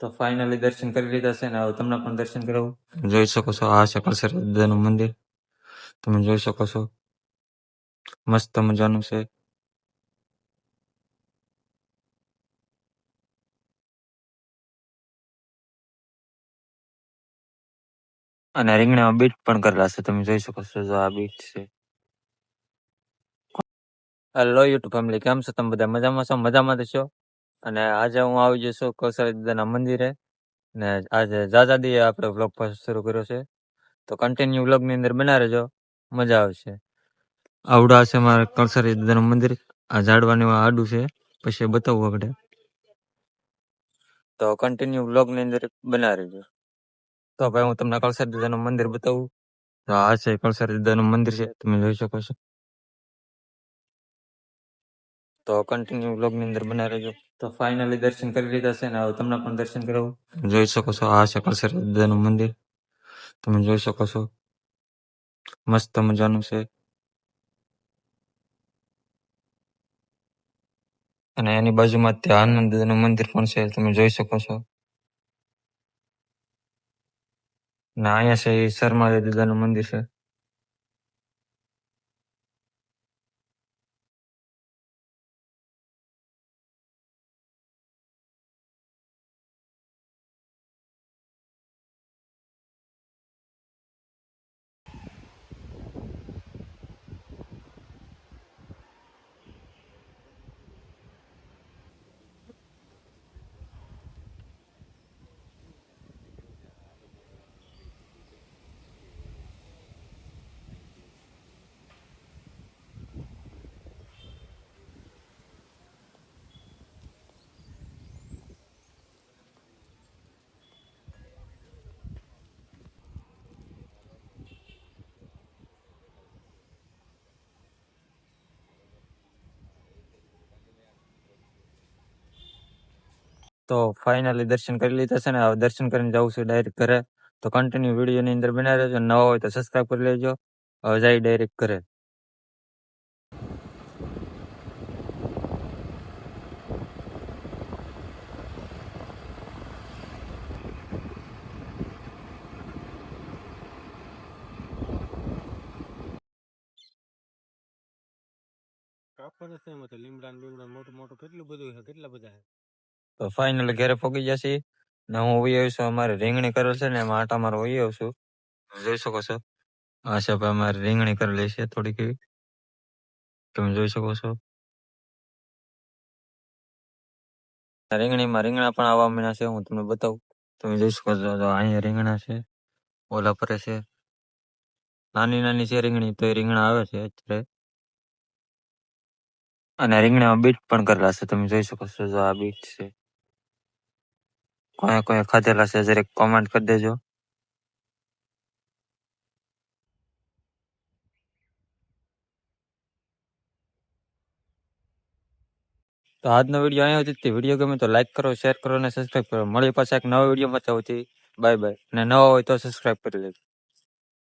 તો ફાઇનલી દર્શન કરી લીધા છે ને હવે તમને પણ દર્શન કરાવું. જોઈ શકો છો આ છે કળસર દાદાનું મંદિર. તમે જોઈ શકો છો મસ્ત મજાનું છે. અને રીંગણામાં બીટ પણ કરેલા છે. તમે જોઈ શકો છો જો આ બીટ છે. હેલો યુટ્યુબ ફેમિલી, કેમ છો તમે બધા? મજામાં છો? મજામાં જ છો. અને આજે હું આવી ગયો છું કળસર દાદાના મંદિરે ને આજે જાજાદીએ આપણે વ્લોગ શરૂ કર્યો છે. તો કન્ટિન્યુ વ્લોગની અંદર બના રહેજો, મજા આવશે. આવડા છે મારા કળસર દાદાનું મંદિર. આ ઝાડવાની આડું છે, પછી બતાવવું આગળ. તો કન્ટિન્યુ વ્લોગની અંદર બના રહેજો. તો ભાઈ હું તમને કળસર દાદાનું મંદિર બતાવું. તો આ છે કળસર દાદાનું મંદિર છે, તમે જોઈ શકો છો. તો કન્ટિન્યુ વ્લોગની અંદર બના રહેજો. તો ફાઇનલી દર્શન કરી લીધા છે ને હવે તમને પણ દર્શન કરાવું. જોઈ શકો છો આ છે કળસર દાદાનું મંદિર. તમે જોઈ શકો છો મસ્ત મજાનું છે. અને એની બાજુમાં ત્યાં આનંદ દાદાનું મંદિર પણ છે, તમે જોઈ શકો છો. ને અહીંયા છે એ શર્મા દાદાનું મંદિર છે. તો ફાઇનલી દર્શન કરી લીધા છે ને હવે દર્શન કરીને જવું છું ડાયરેક્ટ ઘરે. તો કન્ટિન્યુ વિડીયોની અંદર બના રહેજો. નવા હોય તો સબસ્ક્રાઈબ કરી લેજો. હવે જાય ડાયરેક્ટ ઘરે. તો ફાઇનલી ઘરે પહોંચી જશે ને હું વહી આવ્યો છું. અમારે રીંગણી કરેલ છે ને એમાં આટા મારો વહી આવ્યો છું. જોઈ શકો છો આ છે ભાઈ અમારે રીંગણી કરેલી છે થોડીક એવી, તમે જોઈ શકો છો. રીંગણીમાં રીંગણા પણ આવવા માંડ્યા છે, હું તમને બતાવું. તમે જોઈ શકો છો અહીંયા રીંગણા છે, ઓલા પરે છે. નાની નાની છે રીંગણી, તો એ રીંગણા આવે છે અત્યારે. અને રીંગણામાં બીટ પણ કરેલા છે, તમે જોઈ શકો છો જો આ બીટ છે. કોઈ કોઈ ખાધેલા છે જરીક કોમેન્ટ કરી દેજો. તો આજનો વિડીયો અહીંયા હતી. વિડીયો ગમે તો લાઈક કરો, શેર કરો અને સબસ્ક્રાઈબ કરો. મળીએ પાછા એક નવા વિડીયોમાં. Bye bye. અને નવા હોય તો સબસ્ક્રાઈબ કરી લેજો.